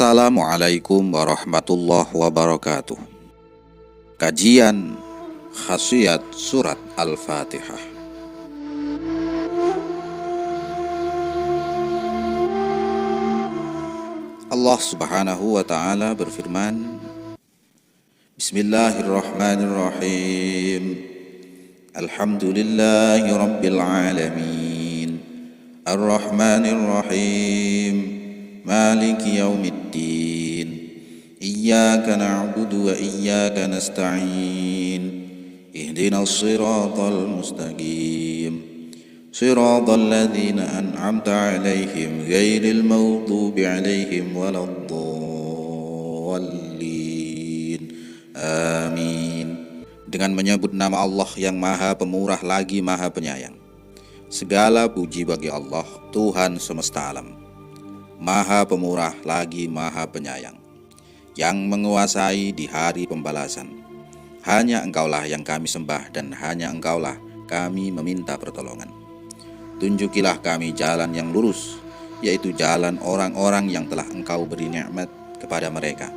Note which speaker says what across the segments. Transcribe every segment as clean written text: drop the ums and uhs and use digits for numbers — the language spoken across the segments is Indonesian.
Speaker 1: Assalamualaikum warahmatullahi wabarakatuh. Kajian khasiat surat Al-Fatihah. Allah subhanahu wa ta'ala berfirman, Bismillahirrahmanirrahim. Alhamdulillahi rabbil alamin. Ar-Rahmanirrahim. Maliki yaumiddin. Iyyaka na'budu wa iyyaka nasta'in. Ihdinas siratal mustaqim. Siratal ladzina an'amta 'alaihim ghairil maghdubi 'alaihim waladdallin. Amin. Dengan menyebut nama Allah yang Maha Pemurah lagi Maha Penyayang. Segala puji bagi Allah, Tuhan semesta alam. Maha Pemurah lagi Maha Penyayang, yang menguasai di hari pembalasan. Hanya Engkaulah yang kami sembah dan hanya Engkaulah kami meminta pertolongan. Tunjukilah kami jalan yang lurus, yaitu jalan orang-orang yang telah Engkau beri nikmat kepada mereka,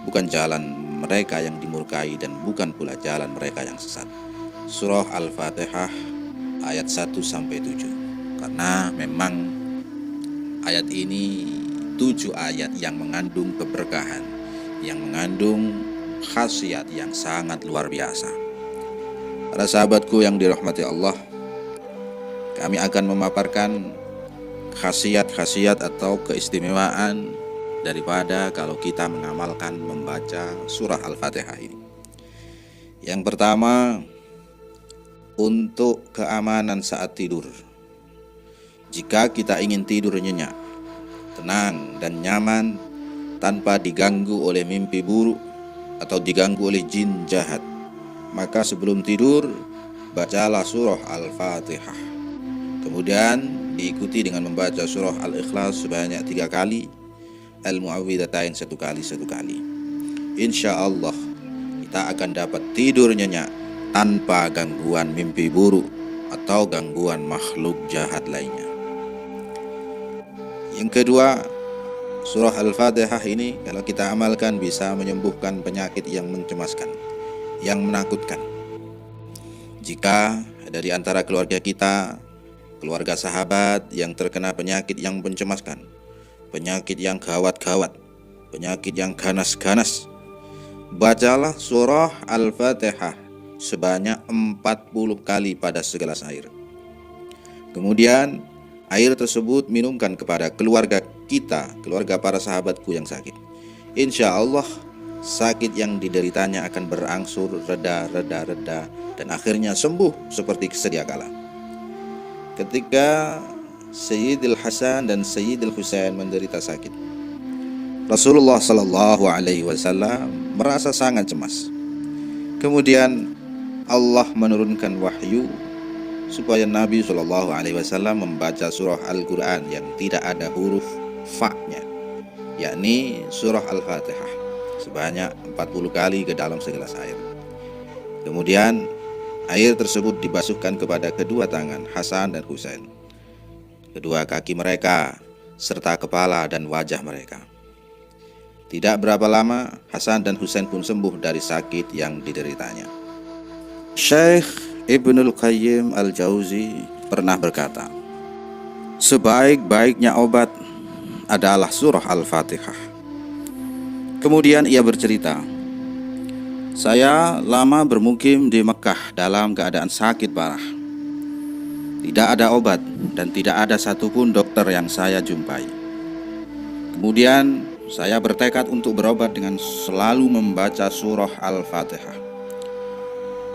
Speaker 1: bukan jalan mereka yang dimurkai dan bukan pula jalan mereka yang sesat. Surah Al-Fatihah ayat 1-7. Karena memang ayat ini 7 ayat yang mengandung keberkahan, yang mengandung khasiat yang sangat luar biasa. Para sahabatku yang dirahmati Allah, kami akan memaparkan khasiat-khasiat atau keistimewaan daripada kalau kita mengamalkan membaca surah Al-Fatihah ini. Yang pertama, untuk keamanan saat tidur. Jika kita ingin tidur nyenyak, tenang dan nyaman tanpa diganggu oleh mimpi buruk atau diganggu oleh jin jahat, maka sebelum tidur bacalah surah Al-Fatihah. Kemudian diikuti dengan membaca surah Al-Ikhlas sebanyak 3 kali, Al-Mu'awwidhatain 1 kali. Insya Allah kita akan dapat tidur nyenyak tanpa gangguan mimpi buruk atau gangguan makhluk jahat lainnya. Yang kedua, surah Al-Fatihah ini kalau kita amalkan bisa menyembuhkan penyakit yang mencemaskan, yang menakutkan. Jika dari antara keluarga kita, keluarga sahabat yang terkena penyakit yang mencemaskan, penyakit yang gawat-gawat, penyakit yang ganas-ganas, bacalah surah Al-Fatihah sebanyak 40 kali pada segelas air. Kemudian air tersebut minumkan kepada keluarga kita, keluarga para sahabatku yang sakit. Insya Allah sakit yang dideritanya akan berangsur reda dan akhirnya sembuh seperti sedia kala. Ketika Sayyidil Hasan dan Sayyidil Husain menderita sakit, Rasulullah Sallallahu Alaihi Wasallam merasa sangat cemas. Kemudian Allah menurunkan wahyu supaya Nabi Shallallahu Alaihi Wasallam membaca surah Al-Quran yang tidak ada huruf fa-nya, yakni surah Al-Fatihah sebanyak 40 kali ke dalam segelas air. Kemudian air tersebut dibasuhkan kepada kedua tangan Hasan dan Husain, kedua kaki mereka, serta kepala dan wajah mereka. Tidak berapa lama Hasan dan Husain pun sembuh dari sakit yang dideritanya. Syekh Ibnul Qayyim Al-Jauzi pernah berkata, sebaik-baiknya obat adalah surah Al-Fatihah. Kemudian ia bercerita, saya lama bermukim di Mekah dalam keadaan sakit parah. Tidak ada obat dan tidak ada satupun dokter yang saya jumpai. Kemudian saya bertekad untuk berobat dengan selalu membaca surah Al-Fatihah.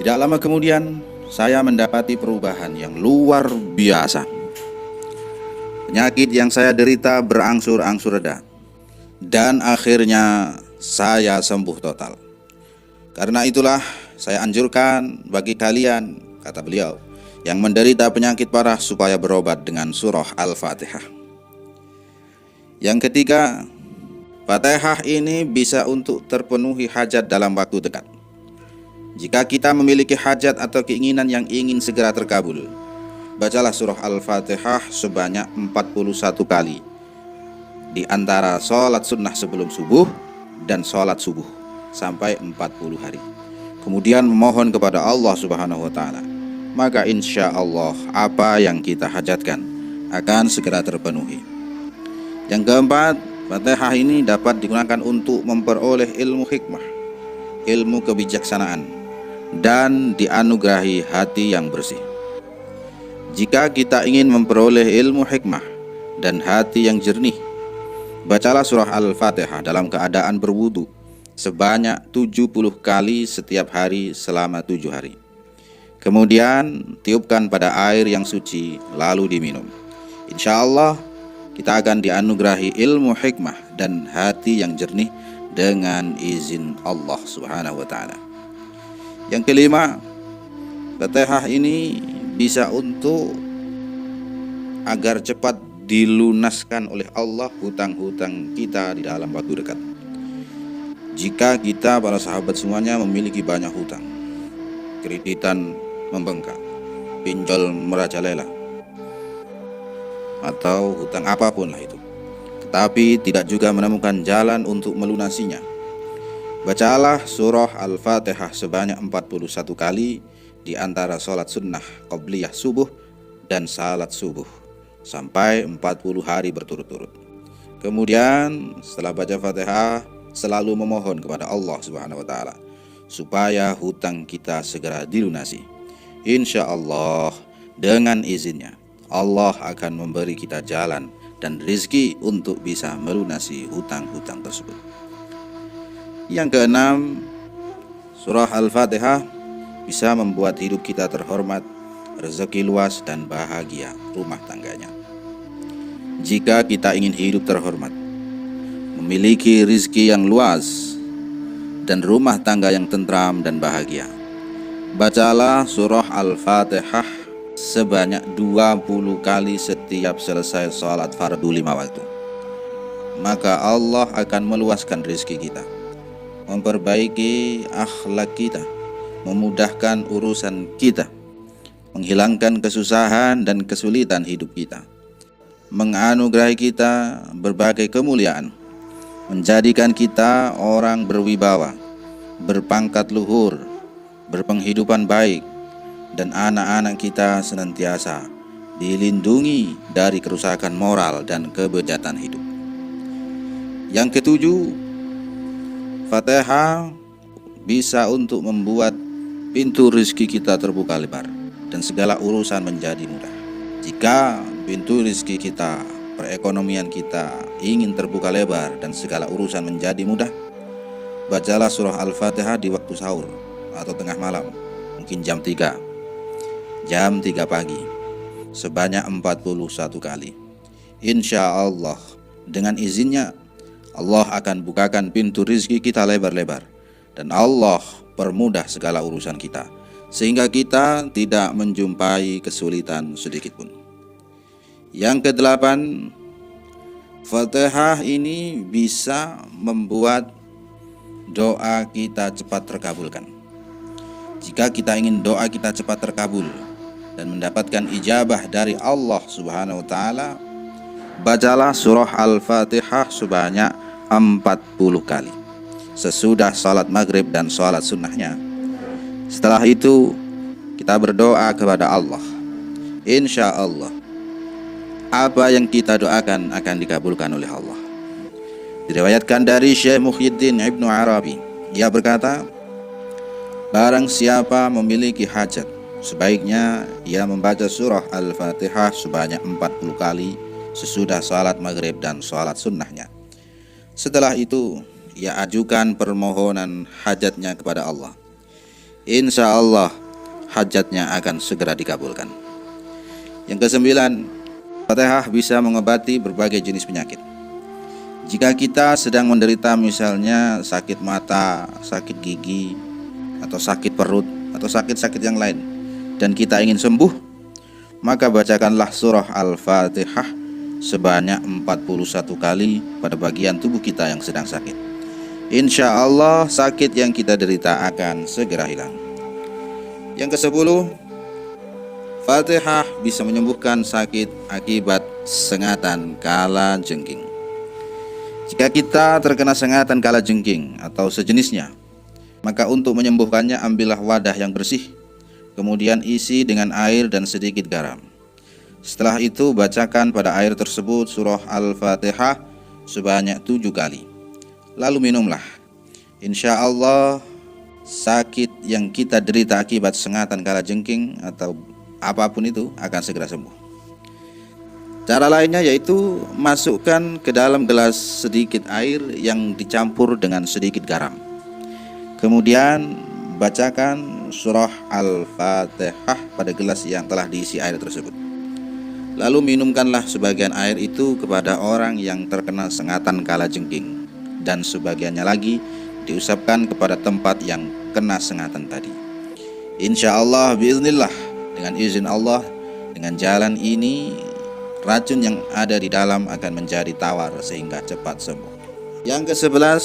Speaker 1: Tidak lama kemudian saya mendapati perubahan yang luar biasa. Penyakit yang saya derita berangsur-angsur reda, dan akhirnya saya sembuh total. Karena itulah saya anjurkan bagi kalian, kata beliau, yang menderita penyakit parah supaya berobat dengan surah Al-Fatihah. Yang ketiga, Fatihah ini bisa untuk terpenuhi hajat dalam waktu dekat. Jika kita memiliki hajat atau keinginan yang ingin segera terkabul, bacalah surah Al-Fatihah sebanyak 41 kali. di antara sholat sunnah sebelum subuh dan sholat subuh sampai 40 hari. Kemudian memohon kepada Allah Subhanahu wa Ta'ala, maka insya Allah apa yang kita hajatkan akan segera terpenuhi. Yang keempat, Fatihah ini dapat digunakan untuk memperoleh ilmu hikmah, ilmu kebijaksanaan, dan dianugerahi hati yang bersih. Jika kita ingin memperoleh ilmu hikmah dan hati yang jernih, bacalah surah Al-Fatihah dalam keadaan berwudu sebanyak 70 kali setiap hari selama 7 hari. Kemudian tiupkan pada air yang suci lalu diminum. Insya Allah kita akan dianugerahi ilmu hikmah dan hati yang jernih dengan izin Allah Subhanahu wa Ta'ala. Yang kelima, Fatihah ini bisa untuk agar cepat dilunaskan oleh Allah hutang-hutang kita di dalam waktu dekat. Jika kita para sahabat semuanya memiliki banyak hutang, kreditan membengkak, pinjol merajalela, atau hutang apapun lah itu, tetapi tidak juga menemukan jalan untuk melunasinya, bacalah surah Al-Fatihah sebanyak 41 kali di antara sholat sunnah qabliyah subuh dan salat subuh sampai 40 hari berturut-turut. Kemudian setelah baca Fatihah, selalu memohon kepada Allah Subhanahu wa Ta'ala supaya hutang kita segera dilunasi. Insya Allah dengan izinnya Allah akan memberi kita jalan dan rezeki untuk bisa melunasi hutang-hutang tersebut. Yang keenam, surah Al-Fatihah bisa membuat hidup kita terhormat, rezeki luas, dan bahagia rumah tangganya. Jika kita ingin hidup terhormat, memiliki rezeki yang luas, dan rumah tangga yang tentram dan bahagia, bacalah surah Al-Fatihah sebanyak 20 kali setiap selesai sholat fardu 5 waktu. Maka Allah akan meluaskan rezeki kita, memperbaiki akhlak kita, memudahkan urusan kita, menghilangkan kesusahan dan kesulitan hidup kita, menganugerahi kita berbagai kemuliaan, menjadikan kita orang berwibawa, berpangkat luhur, berpenghidupan baik, dan anak-anak kita senantiasa dilindungi dari kerusakan moral dan kebejatan hidup. Yang ketujuh, Fatihah bisa untuk membuat pintu rezeki kita terbuka lebar dan segala urusan menjadi mudah. Jika pintu rezeki kita, perekonomian kita ingin terbuka lebar dan segala urusan menjadi mudah, bacalah surah Al-Fatihah di waktu sahur atau tengah malam, mungkin jam 3 pagi, sebanyak 41 kali. Insya Allah dengan izinnya Allah akan bukakan pintu rezeki kita lebar-lebar, dan Allah permudah segala urusan kita, sehingga kita tidak menjumpai kesulitan sedikit pun. Yang kedelapan, Fatihah ini bisa membuat doa kita cepat terkabulkan. Jika kita ingin doa kita cepat terkabul dan mendapatkan ijabah dari Allah Subhanahu wa Ta'ala, bacalah surah Al-Fatihah sebanyak 40 kali sesudah salat maghrib dan salat sunnahnya. Setelah itu kita berdoa kepada Allah. Insya Allah apa yang kita doakan akan dikabulkan oleh Allah. Diriwayatkan dari Syekh Muhyiddin Ibnu Arabi, ia berkata, barang siapa memiliki hajat, sebaiknya ia membaca surah Al-Fatihah sebanyak 40 kali sesudah salat maghrib dan salat sunnahnya. Setelah itu ia ajukan permohonan hajatnya kepada Allah. Insya Allah hajatnya akan segera dikabulkan. Yang kesembilan, Fatihah bisa mengobati berbagai jenis penyakit. Jika kita sedang menderita misalnya sakit mata, sakit gigi, atau sakit perut, atau sakit-sakit yang lain, dan kita ingin sembuh, maka bacakanlah surah Al-Fatihah sebanyak 41 kali pada bagian tubuh kita yang sedang sakit. Insya Allah sakit yang kita derita akan segera hilang. Yang ke-10, Fatihah bisa menyembuhkan sakit akibat sengatan kala jengking. Jika kita terkena sengatan kalajengking atau sejenisnya, maka untuk menyembuhkannya ambillah wadah yang bersih, kemudian isi dengan air dan sedikit garam. Setelah itu bacakan pada air tersebut surah Al-Fatihah sebanyak 7 kali. Lalu minumlah. Insya Allah sakit yang kita derita akibat sengatan kalajengking atau apapun itu akan segera sembuh. Cara lainnya yaitu masukkan ke dalam gelas sedikit air yang dicampur dengan sedikit garam. Kemudian bacakan surah Al-Fatihah pada gelas yang telah diisi air tersebut. Lalu minumkanlah sebagian air itu kepada orang yang terkena sengatan kalajengking, dan sebagiannya lagi diusapkan kepada tempat yang kena sengatan tadi. Insya Allah biiznillah, dengan izin Allah, dengan jalan ini racun yang ada di dalam akan menjadi tawar sehingga cepat sembuh. Yang ke-11,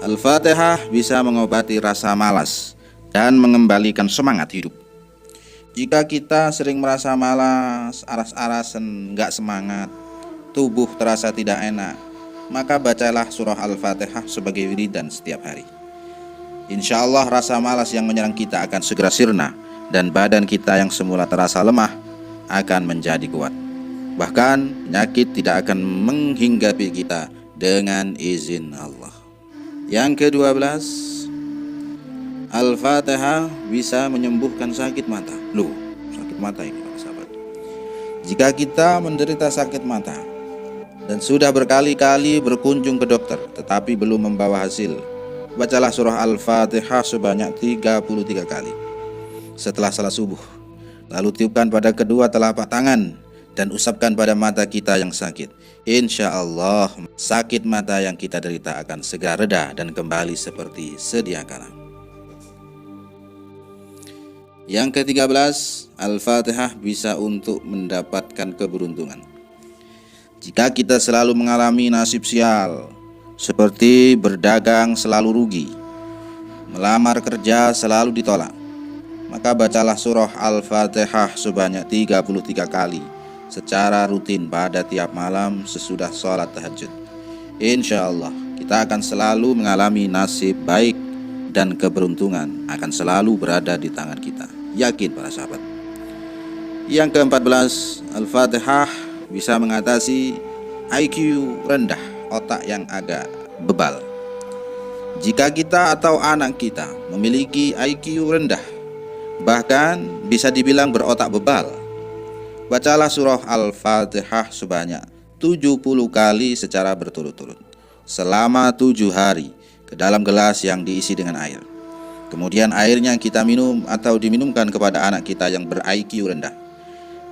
Speaker 1: Al-Fatihah bisa mengobati rasa malas dan mengembalikan semangat hidup. Jika kita sering merasa malas, aras-arasan, gak semangat, tubuh terasa tidak enak, maka bacalah surah Al-Fatihah sebagai wiridan setiap hari. Insya Allah rasa malas yang menyerang kita akan segera sirna, dan badan kita yang semula terasa lemah akan menjadi kuat. Bahkan penyakit tidak akan menghinggapi kita dengan izin Allah. Yang ke-12, Al-Fatihah bisa menyembuhkan sakit mata. Loh, sakit mata ini para sahabat. Jika kita menderita sakit mata dan sudah berkali-kali berkunjung ke dokter tetapi belum membawa hasil, bacalah surah Al-Fatihah sebanyak 33 kali setelah salat subuh. Lalu tiupkan pada kedua telapak tangan dan usapkan pada mata kita yang sakit. Insya Allah sakit mata yang kita derita akan segera reda dan kembali seperti sedia kala. Yang ke-13, Al-Fatihah bisa untuk mendapatkan keberuntungan. Jika kita selalu mengalami nasib sial, seperti berdagang selalu rugi, melamar kerja selalu ditolak, maka bacalah surah Al-Fatihah sebanyak 33 kali secara rutin pada tiap malam sesudah sholat tahajud. Insya Allah kita akan selalu mengalami nasib baik dan keberuntungan akan selalu berada di tangan kita. Yakin para sahabat. Yang ke-14, Al-Fatihah bisa mengatasi IQ rendah, otak yang agak bebal. Jika kita atau anak kita memiliki IQ rendah, bahkan bisa dibilang berotak bebal, bacalah surah Al-Fatihah sebanyak 70 kali secara berturut-turut selama 7 hari ke dalam gelas yang diisi dengan air. Kemudian airnya kita minum atau diminumkan kepada anak kita yang ber-IQ rendah.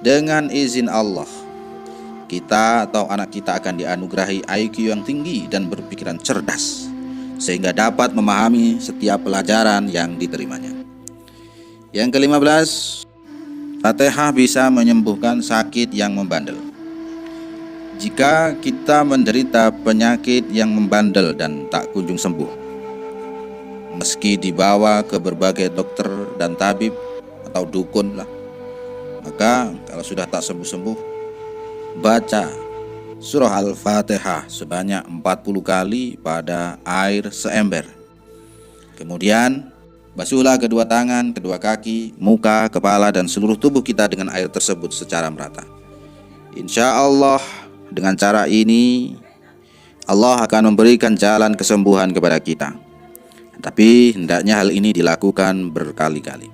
Speaker 1: Dengan izin Allah, kita atau anak kita akan dianugerahi IQ yang tinggi dan berpikiran cerdas, sehingga dapat memahami setiap pelajaran yang diterimanya. Yang ke-15, Fatihah bisa menyembuhkan sakit yang membandel. Jika kita menderita penyakit yang membandel dan tak kunjung sembuh, meski dibawa ke berbagai dokter dan tabib atau dukun lah, maka kalau sudah tak sembuh-sembuh, baca surah Al-Fatihah sebanyak 40 kali pada air seember. Kemudian basuhlah kedua tangan, kedua kaki, muka, kepala, dan seluruh tubuh kita dengan air tersebut secara merata. Insya Allah dengan cara ini Allah akan memberikan jalan kesembuhan kepada kita. Tapi hendaknya hal ini dilakukan berkali-kali.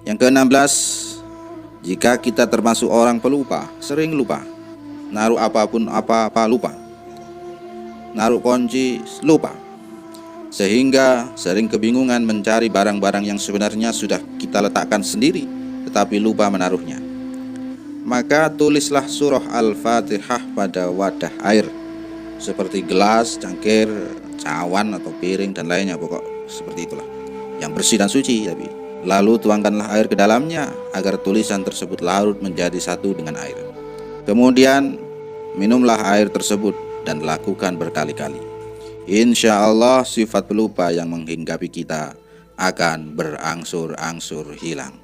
Speaker 1: Yang ke-16, jika kita termasuk orang pelupa, sering lupa, naruh apapun apa-apa lupa, naruh kunci lupa, sehingga sering kebingungan mencari barang-barang yang sebenarnya sudah kita letakkan sendiri tetapi lupa menaruhnya, maka tulislah surah Al-Fatihah pada wadah air seperti gelas, cangkir, cawan atau piring dan lainnya, pokok seperti itulah yang bersih dan suci. Lalu tuangkanlah air ke dalamnya agar tulisan tersebut larut menjadi satu dengan air. Kemudian minumlah air tersebut dan lakukan berkali-kali. Insya Allah sifat pelupa yang menghinggapi kita akan berangsur-angsur hilang,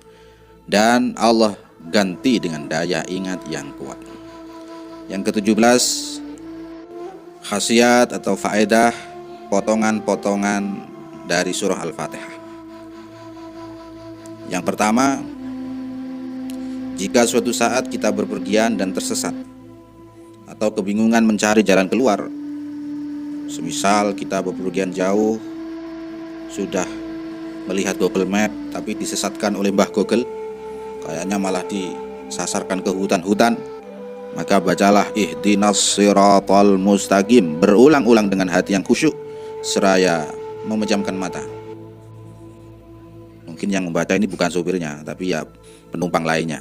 Speaker 1: dan Allah ganti dengan daya ingat yang kuat. Yang ke-17, khasiat atau faedah potongan-potongan dari surah Al-Fatihah. Yang pertama, jika suatu saat kita berpergian dan tersesat atau kebingungan mencari jalan keluar, semisal kita berpergian jauh, sudah melihat Google Map tapi disesatkan oleh Mbah Google, kayaknya malah disasarkan ke hutan-hutan, maka bacalah ihdinas siratal mustaqim berulang-ulang dengan hati yang khusyuk seraya memejamkan mata. Mungkin yang membaca ini bukan sopirnya, tapi ya penumpang lainnya,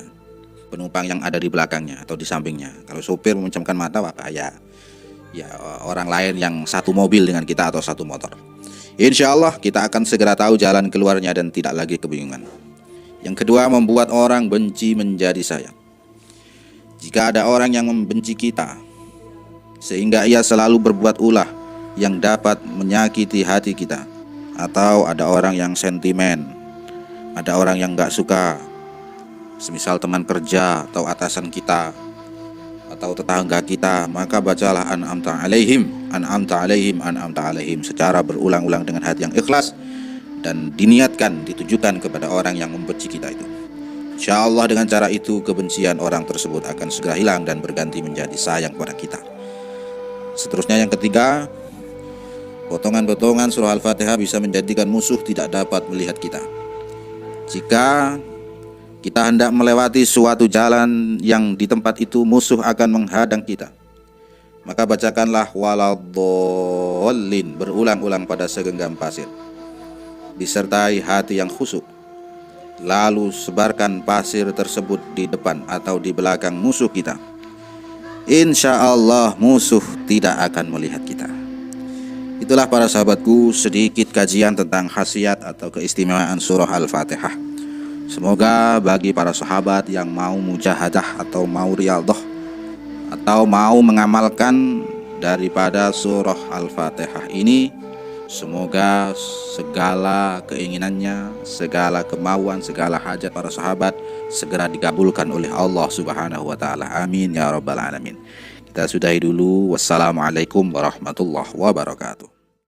Speaker 1: penumpang yang ada di belakangnya atau di sampingnya. Kalau sopir memejamkan mata, maka ya orang lain yang satu mobil dengan kita atau satu motor. Insya Allah kita akan segera tahu jalan keluarnya dan tidak lagi kebingungan. Yang kedua, membuat orang benci menjadi sayang. Jika ada orang yang membenci kita sehingga ia selalu berbuat ulah yang dapat menyakiti hati kita, atau ada orang yang sentimen, ada orang yang gak suka, semisal teman kerja atau atasan kita atau tetangga kita, maka bacalah an'amta alaihim, an'amta alaihim, an'amta alaihim secara berulang-ulang dengan hati yang ikhlas dan diniatkan, ditujukan kepada orang yang membenci kita itu. Insya Allah dengan cara itu kebencian orang tersebut akan segera hilang dan berganti menjadi sayang kepada kita. Seterusnya yang ketiga, potongan-potongan surah Al-Fatihah bisa menjadikan musuh tidak dapat melihat kita. Jika kita hendak melewati suatu jalan yang di tempat itu musuh akan menghadang kita, maka bacakanlah waladhdallin berulang-ulang pada segenggam pasir, disertai hati yang khusyuk. Lalu sebarkan pasir tersebut di depan atau di belakang musuh kita. Insya Allah musuh tidak akan melihat kita. Itulah para sahabatku sedikit kajian tentang khasiat atau keistimewaan surah Al-Fatihah. Semoga bagi para sahabat yang mau mujahadah atau mau riyadhah atau mau mengamalkan daripada surah Al-Fatihah ini, semoga segala keinginannya, segala kemauan, segala hajat para sahabat segera dikabulkan oleh Allah Subhanahu wa taala. Amin ya rabbal alamin. Kita sudahi dulu. Wassalamualaikum warahmatullahi wabarakatuh.